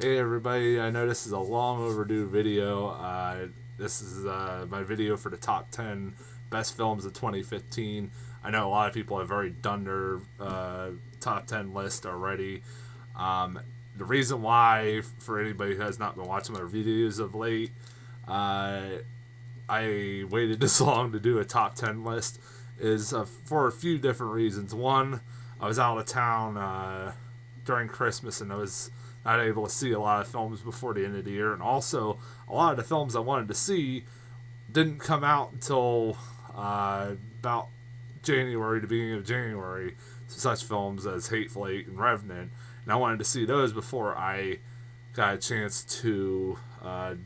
Hey everybody, I know this is a long overdue video. This is my video for the top 10 best films of 2015. I know a lot of people have already done their top 10 list already. The reason why, for anybody who has not been watching my videos of late, I waited this long to do a top 10 list is for a few different reasons. One, I was out of town during Christmas and I was not able to see a lot of films before the end of the year, and also a lot of the films I wanted to see didn't come out until about January, the beginning of January. Such films as Hateful Eight and Revenant, and I wanted to see those before I got a chance to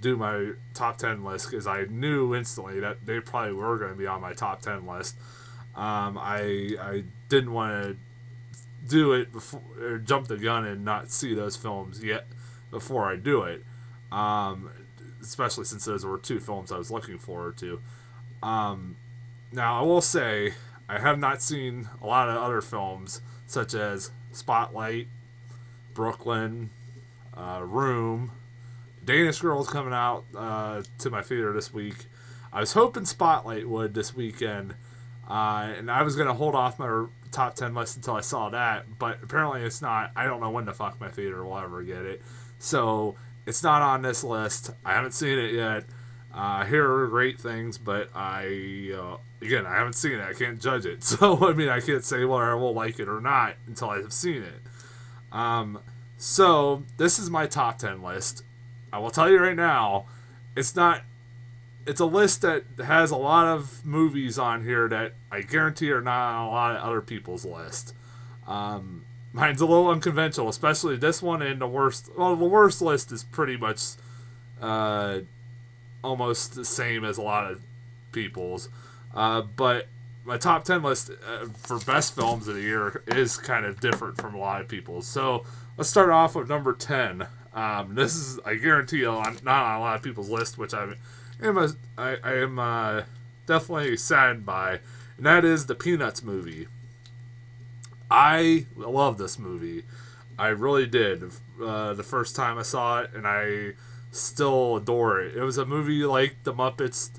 do my top 10 list because I knew instantly that they probably were going to be on my top 10 list. I didn't want to do it before or jump the gun and not see those films yet before I do it. Especially since those were two films I was looking forward to. Now I will say I have not seen a lot of other films such as Spotlight, Brooklyn, Room. Danish Girl's coming out to my theater this week. I was hoping Spotlight would this weekend, and I was going to hold off my top 10 list until I saw that, but apparently it's not. I don't know when the fuck my theater will ever get it. So it's not on this list. I haven't seen it yet. I hear great things, but again, I haven't seen it. I can't judge it. So, I mean, I can't say whether I will like it or not until I have seen it. So this is my top 10 list. I will tell you right now, it's a list that has a lot of movies on here that I guarantee are not on a lot of other people's list. Mine's a little unconventional, especially this one and the worst. Well, the worst list is pretty much almost the same as a lot of people's. But my top 10 list for best films of the year is kind of different from a lot of people's. So let's start off with number 10. This is, I guarantee you, not on a lot of people's list, which I am definitely saddened by, and that is the Peanuts movie. I love this movie. I really did. The first time I saw it, and I still adore it. It was a movie like the Muppets,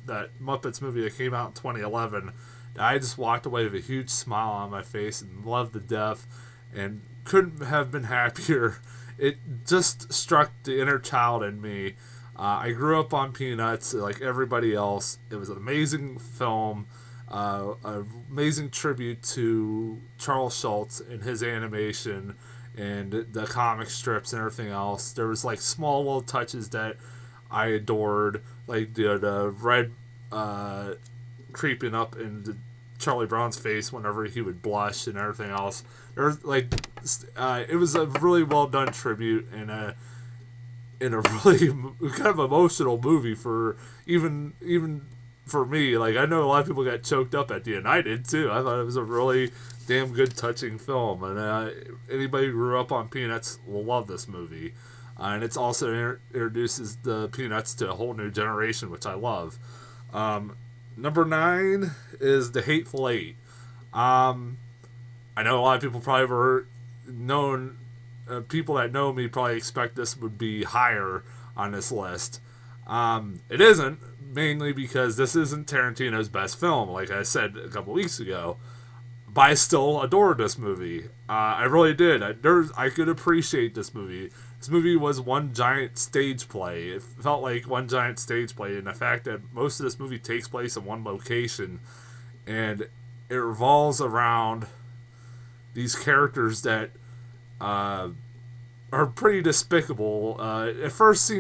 that Muppets movie that came out in 2011. I just walked away with a huge smile on my face and loved to death, and couldn't have been happier. It just struck the inner child in me. I grew up on Peanuts like everybody else. It was an amazing film, an amazing tribute to Charles Schultz and his animation and the comic strips and everything else. There was like small little touches that I adored, like the red creeping up into Charlie Brown's face whenever he would blush and everything else. There's like it was a really well done tribute and a really kind of emotional movie for even for me. Like, I know a lot of people got choked up at the end. I did too. I thought it was a really damn good, touching film, and anybody who grew up on Peanuts will love this movie. And it's also introduces the Peanuts to a whole new generation, which I love. Number 9 is The Hateful Eight. I know a lot of people probably were known. People that know me probably expect this would be higher on this list. It isn't, mainly because this isn't Tarantino's best film, like I said a couple weeks ago. But I still adored this movie. I really did. I could appreciate this movie. This movie was one giant stage play. It felt like one giant stage play, and the fact that most of this movie takes place in one location, and it revolves around these characters that are pretty despicable. At first,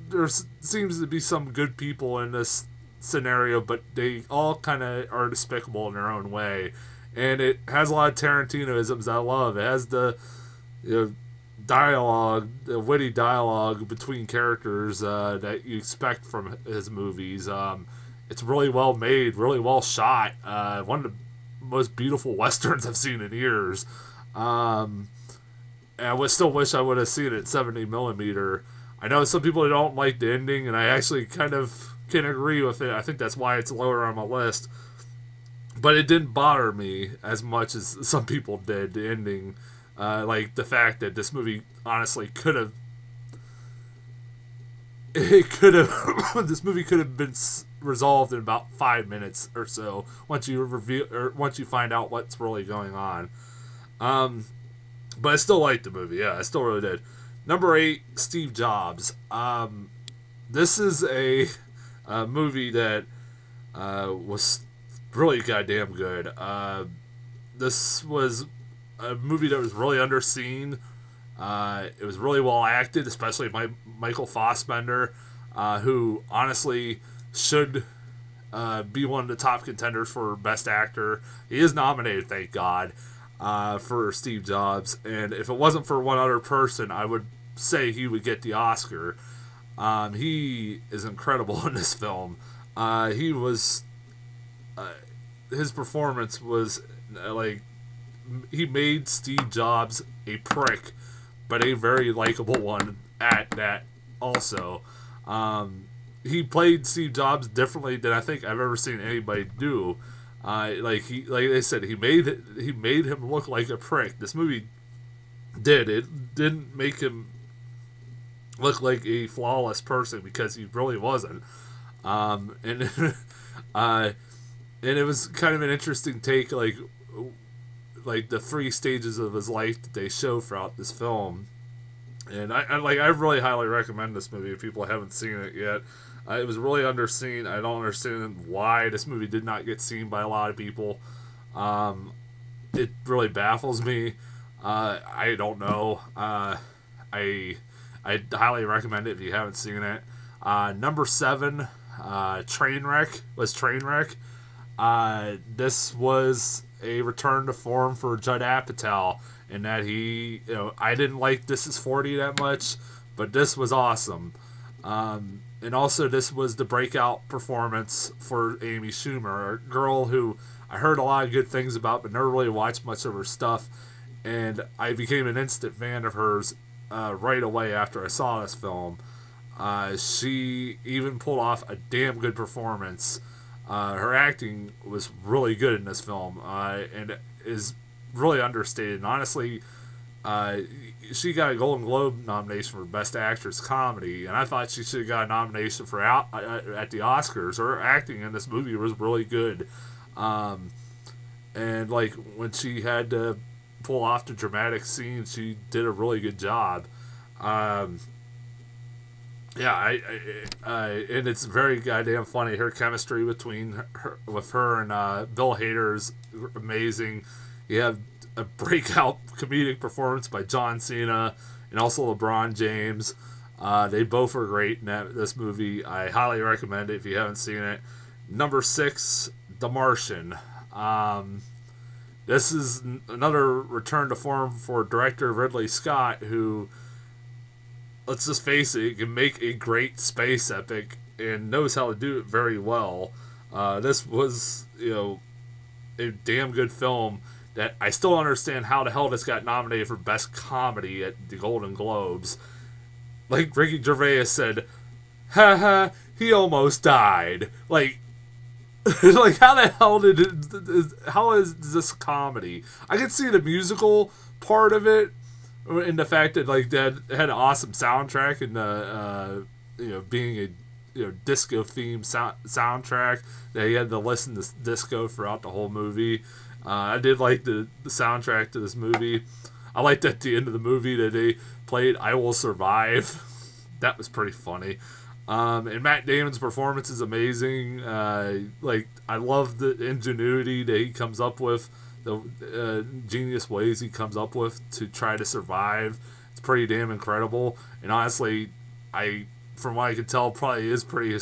there seems to be some good people in this scenario, but they all kind of are despicable in their own way. And it has a lot of Tarantino-isms I love. It has the dialogue, the witty dialogue between characters that you expect from his movies. It's really well made, really well shot. One of the most beautiful westerns I've seen in years. And I would still wish I would have seen it 70 millimeter. I know some people don't like the ending, and I actually kind of can agree with it. I think that's why it's lower on my list. But it didn't bother me as much as some people did, the ending. Like the fact that this movie honestly could have, it could have, this movie could have been resolved in about 5 minutes or so once you reveal or once you find out what's really going on. But I still liked the movie. Yeah, I still really did. Number 8, Steve Jobs. This is a movie that was really goddamn good. This was a movie that was really underseen. It was really well acted, especially by Michael Fassbender, who honestly should be one of the top contenders for Best Actor. He is nominated, thank God, for Steve Jobs. And if it wasn't for one other person, I would say he would get the Oscar. He is incredible in this film. He was... his performance was like... He made Steve Jobs a prick, but a very likable one at that also. He played Steve Jobs differently than I think I've ever seen anybody do. Like I said, he made him look like a prick. This movie didn't make him look like a flawless person because he really wasn't. And and it was kind of an interesting take, like the 3 stages of his life that they show throughout this film. And I really highly recommend this movie if people haven't seen it yet. It was really underseen. I don't understand why this movie did not get seen by a lot of people. It really baffles me. I don't know. I highly recommend it if you haven't seen it. Number 7, Trainwreck. This was a return to form for Judd Apatow in that he, I didn't like This Is 40 that much, but this was awesome. And also this was the breakout performance for Amy Schumer, a girl who I heard a lot of good things about, but never really watched much of her stuff. And I became an instant fan of hers right away after I saw this film. She even pulled off a damn good performance. Her acting was really good in this film, and is really understated. And honestly, she got a Golden Globe nomination for Best Actress Comedy, and I thought she should have got a nomination for at the Oscars. Her acting in this movie was really good, and like when she had to pull off the dramatic scenes, she did a really good job. Yeah, and it's very goddamn funny. Her chemistry between her and Bill Hader is amazing. You have a breakout comedic performance by John Cena and also LeBron James. They both are great in this movie. I highly recommend it if you haven't seen it. Number 6, The Martian. This is another return to form for director Ridley Scott, who, let's just face it, can make a great space epic and knows how to do it very well. This was, a damn good film that I still don't understand how the hell this got nominated for Best Comedy at the Golden Globes. Like Ricky Gervais said, haha, he almost died. Like how the hell how is this comedy? I could see the musical part of it, in the fact that that had an awesome soundtrack and being a disco themed soundtrack that you had to listen to disco throughout the whole movie. I did like the soundtrack to this movie. I liked at the end of the movie that they played "I Will Survive." That was pretty funny. And Matt Damon's performance is amazing. I love the ingenuity that he comes up with, the genius ways he comes up with to try to survive. It's pretty damn incredible. And honestly, from what I can tell, probably is pretty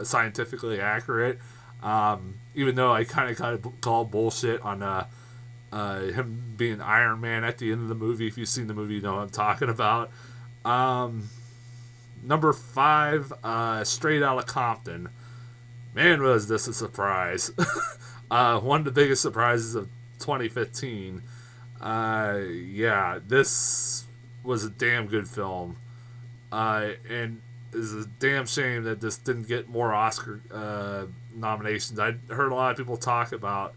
scientifically accurate. Even though I kind of call bullshit on him being Iron Man at the end of the movie. If you've seen the movie, you know what I'm talking about. Number 5, Straight Outta Compton. Man, was this a surprise. One of the biggest surprises of 2015. Yeah, this was a damn good film. And it's a damn shame that this didn't get more Oscar nominations. I heard a lot of people talk about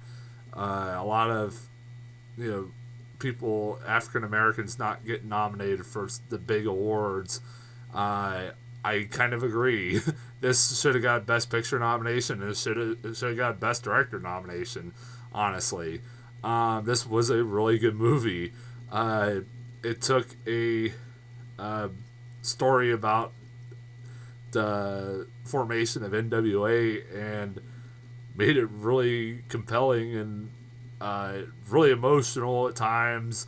a lot of people, African Americans, not get nominated for the big awards. I kind of agree. This should have got Best Picture nomination, and it should have got Best Director nomination. Honestly, this was a really good movie. It took a story about the formation of NWA and made it really compelling and really emotional at times.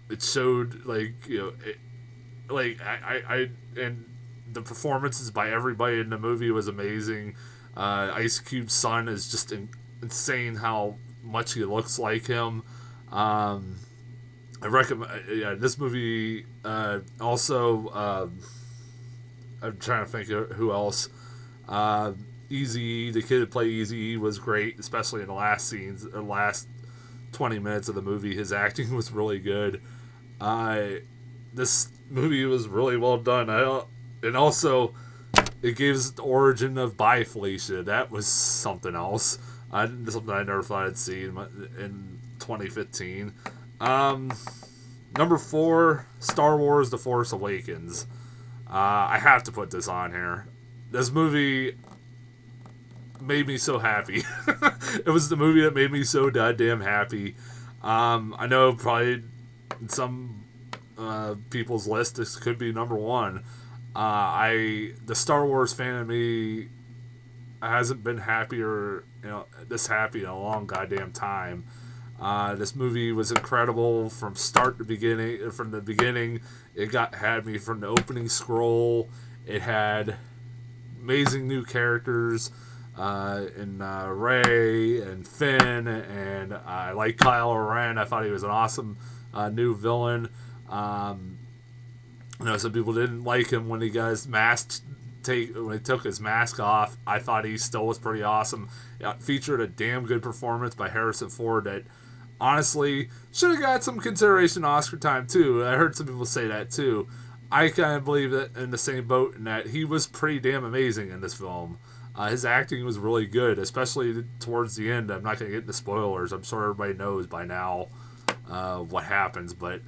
It showed and the performances by everybody in the movie was amazing. Ice Cube's son is just insane how much he looks like him. I recommend this movie. Also, I'm trying to think of who else. Eazy, the kid that played Eazy was great, especially in the last scenes, the last 20 minutes of the movie. His acting was really good. This movie was really well done. And also, it gave us the origin of Bye Felicia. That was something else. Something I never thought I'd see in 2015. Number 4, Star Wars: The Force Awakens. I have to put this on here. This movie made me so happy. It was the movie that made me so goddamn happy. I know probably in some people's list this could be number 1. The Star Wars fan of me hasn't been happier, this happy in a long goddamn time. This movie was incredible from start to beginning. From the beginning, it had me from the opening scroll. It had amazing new characters in Rey and Finn, and I like Kylo Ren. I thought he was an awesome new villain. Some people didn't like him when he got his mask when he took his mask off. I thought he still was pretty awesome. It featured a damn good performance by Harrison Ford that honestly should have got some consideration Oscar time too. I heard some people say that too. I kind of believe that in the same boat in that he was pretty damn amazing in this film. His acting was really good, especially towards the end. I'm not going to get into spoilers. I'm sure everybody knows by now what happens, but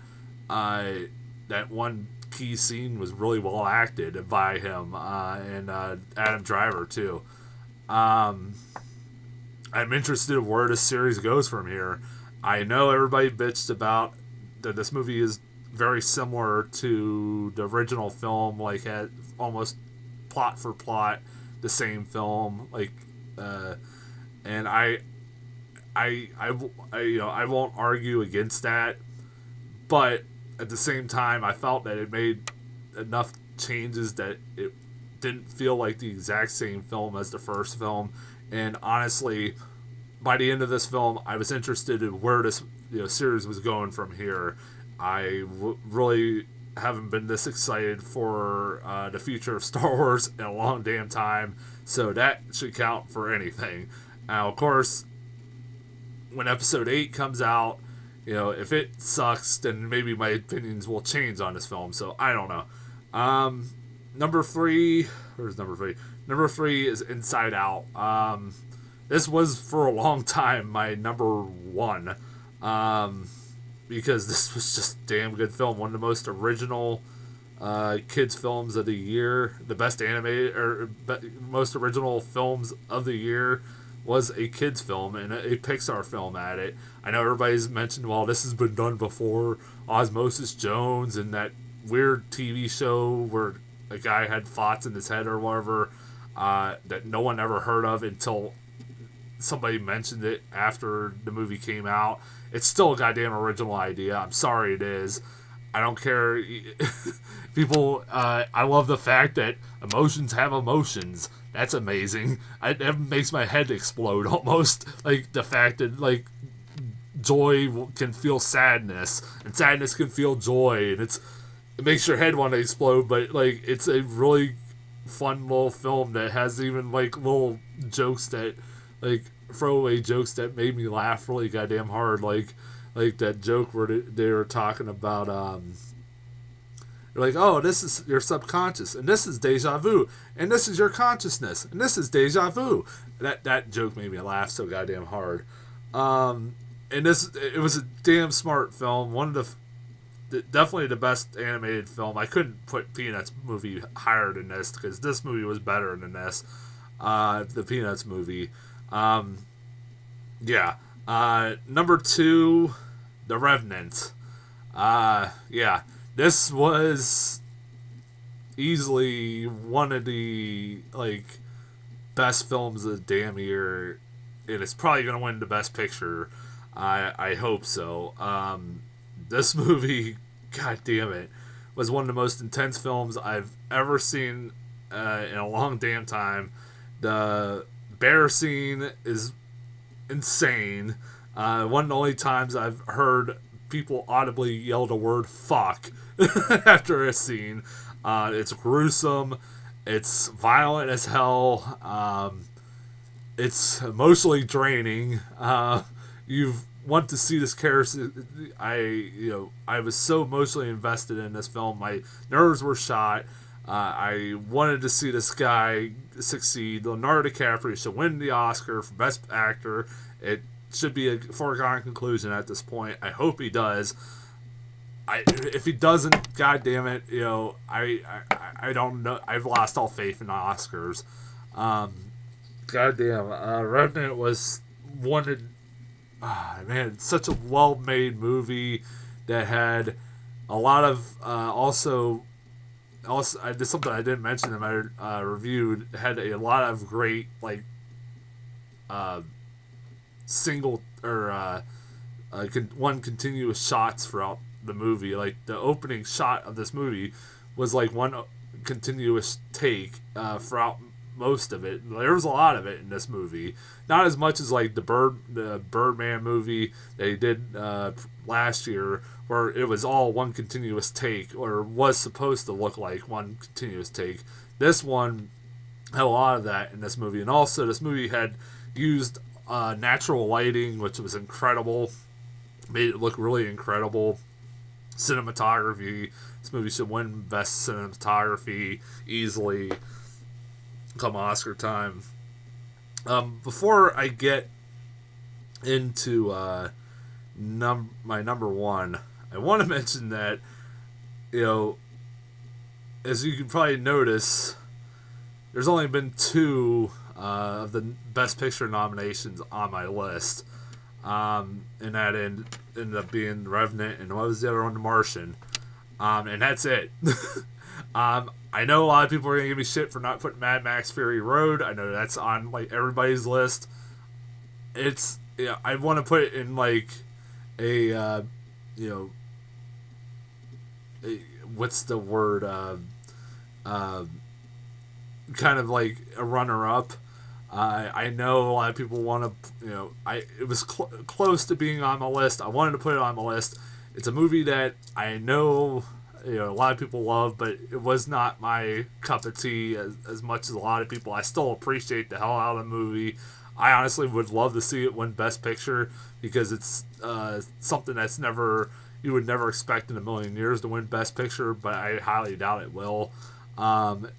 that one key scene was really well acted by him and Adam Driver too. I'm interested in where this series goes from here. I know everybody bitched about that this movie is very similar to the original film, like had almost plot for plot the same film, and I won't argue against that, but at the same time, I felt that it made enough changes that it didn't feel like the exact same film as the first film. And honestly, by the end of this film, I was interested in where this series was going from here. I really haven't been this excited for the future of Star Wars in a long damn time, so that should count for anything. Now, of course, when Episode 8 comes out, if it sucks, then maybe my opinions will change on this film. So I don't know. Number 3. Where's number 3? Number 3 is Inside Out. This was for a long time my number 1. Because this was just a damn good film. One of the most original kids films of the year. The best animated or most original films of the year was a kids film and a Pixar film at it. I know everybody's mentioned, well, this has been done before. Osmosis Jones and that weird TV show where a guy had thoughts in his head or whatever that no one ever heard of until somebody mentioned it after the movie came out. It's still a goddamn original idea. I'm sorry it is. I don't care. People, I love the fact that emotions have emotions. That's amazing. It makes my head explode almost. Like the fact that joy can feel sadness and sadness can feel joy, and it makes your head want to explode. But it's a really fun little film that has even little jokes that throwaway jokes that made me laugh really goddamn hard. Like that joke where they were talking about oh, this is your subconscious, and this is deja vu, and this is your consciousness, and this is deja vu. That joke made me laugh so goddamn hard. and it was a damn smart film. One of definitely the best animated film. I couldn't put Peanuts movie higher than this because this movie was better than this. The Peanuts movie. Yeah. Number 2, The Revenant. Yeah. This was easily one of the best films of the damn year, and it's probably gonna win the best picture. I hope so. This movie, god damn it, was one of the most intense films I've ever seen in a long damn time. The bear scene is insane. One of the only times I've heard people audibly yell the word fuck after a scene. It's gruesome. It's violent as hell. It's emotionally draining. You want to see this character. I was so emotionally invested in this film. My nerves were shot. I wanted to see this guy succeed. Leonardo DiCaprio should win the Oscar for Best Actor. It should be a foregone conclusion at this point. I hope he does. If he doesn't, god damn it, I don't know. I've lost all faith in the Oscars. God damn, Revenant was wanted. Man, such a well-made movie that had a lot of also I did something I didn't mention in my review. Had a lot of great single or one continuous shots throughout the movie. Like the opening shot of this movie was like one continuous take throughout most of it. There was a lot of it in this movie. Not as much as like the Birdman movie that he did last year, where it was all one continuous take, or was supposed to look like one continuous take. This one had a lot of that in this movie, and also this movie had used natural lighting, which was incredible. Made it look really incredible. Cinematography. This movie should win Best Cinematography easily come Oscar time. Before I get into my number 1, I want to mention that, as you can probably notice, there's only been 2 of the Best Picture nominations on my list. And that ended up being Revenant, and what was the other one? Martian. And that's it. I know a lot of people are going to give me shit for not putting Mad Max Fury Road. I know that's on like everybody's list. It's, I want to put it in like a what's the word? Kind of like a runner-up. I know a lot of people want to, it was close to being on my list. I wanted to put it on my list. It's a movie that I know, a lot of people love, but it was not my cup of tea as much as a lot of people. I still appreciate the hell out of the movie. I honestly would love to see it win Best Picture, because it's something that's you would never expect in a million years to win Best Picture, but I highly doubt it will. Like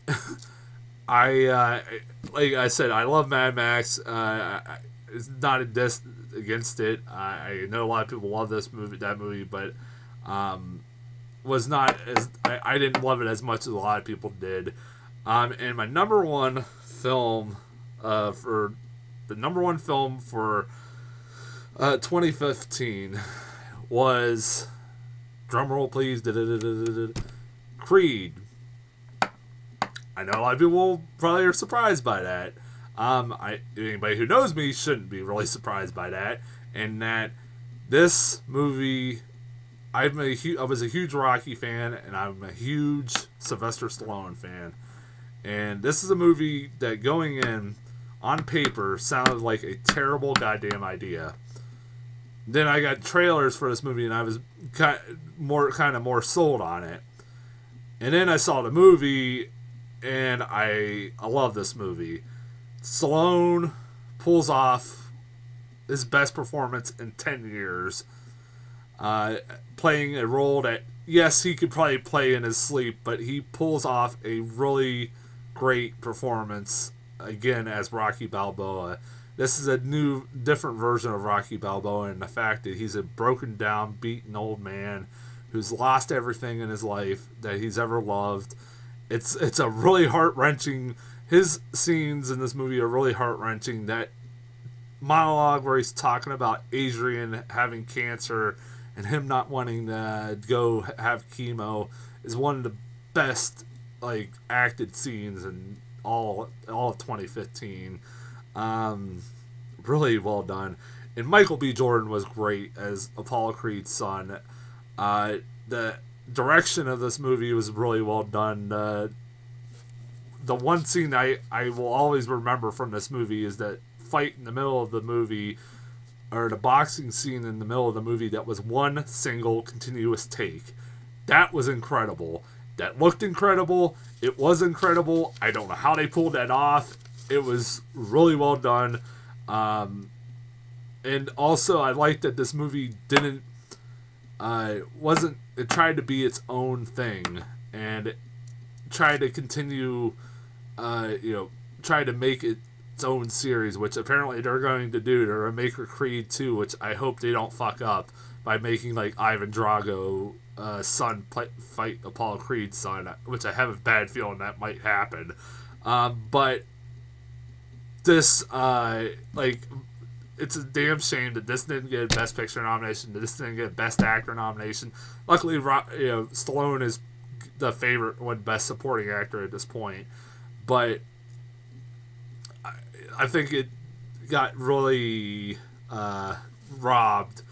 I said, I love Mad Max. It's not a diss against it. I know a lot of people love that movie, but was not as I didn't love it as much as a lot of people did. And my number 1 film for 2015 was, drumroll please, Creed. I know a lot of people probably are surprised by that. Anybody who knows me shouldn't be really surprised by that. And that this movie, I was a huge Rocky fan, and I'm a huge Sylvester Stallone fan. And this is a movie that, going in on paper, sounded like a terrible goddamn idea. Then I got trailers for this movie, and I was kind of more sold on it. And then I saw the movie, and I love this movie. Stallone pulls off his best performance in 10 years. Playing a role that, yes, he could probably play in his sleep, but he pulls off a really great performance, again, as Rocky Balboa. this is a new, different version of Rocky Balboa, and the fact that he's a broken down, beaten old man who's lost everything in his life that he's ever loved. It's a really heart wrenching. His scenes in this movie are really heart wrenching. That monologue where he's talking about Adrian having cancer and him not wanting to go have chemo is one of the best like acted scenes in all of 2015. Really well done. And Michael B. Jordan was great as Apollo Creed's son. The direction of this movie was really well done. The one scene I will always remember from this movie is that fight in the middle of the movie, or the boxing scene in the middle of the movie that was one single continuous take. That was incredible. That looked incredible. It was incredible. I don't know how they pulled that off. It was really well done. And also, I like that this movie didn't, it tried to be its own thing and it tried to continue, try to make its own series, which apparently they're going to do. They're going to make a Creed 2, which I hope they don't fuck up by making like Ivan Drago son fight Apollo Creed's son, which I have a bad feeling that might happen. But this, it's a damn shame that this didn't get a Best Picture nomination, that this didn't get a Best Actor nomination. Luckily, Stallone is the favorite one, Best Supporting Actor at this point. But I think it got really robbed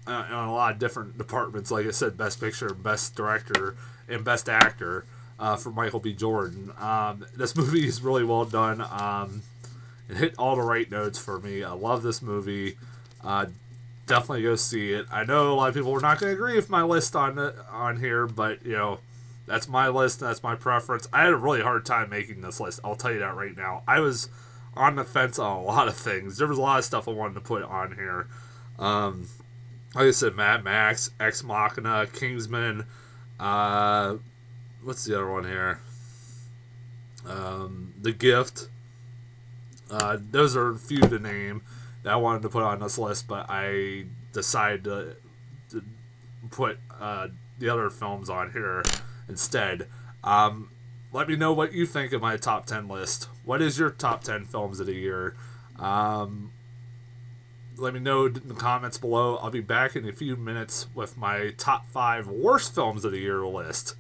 in a lot of different departments. Like I said, Best Picture, Best Director, and Best Actor for Michael B. Jordan. This movie is really well done. It hit all the right notes for me. I love this movie. Definitely go see it. I know a lot of people are not going to agree with my list on here, but that's my list. And that's my preference. I had a really hard time making this list. I'll tell you that right now. I was on the fence on a lot of things. There was a lot of stuff I wanted to put on here. Like I said, Mad Max, Ex Machina, Kingsman. What's the other one here? The Gift. Those are a few to name that I wanted to put on this list, but I decided to put the other films on here instead. Let me know what you think of my top 10 list. What is your top 10 films of the year? Let me know in the comments below. I'll be back in a few minutes with my top 5 worst films of the year list.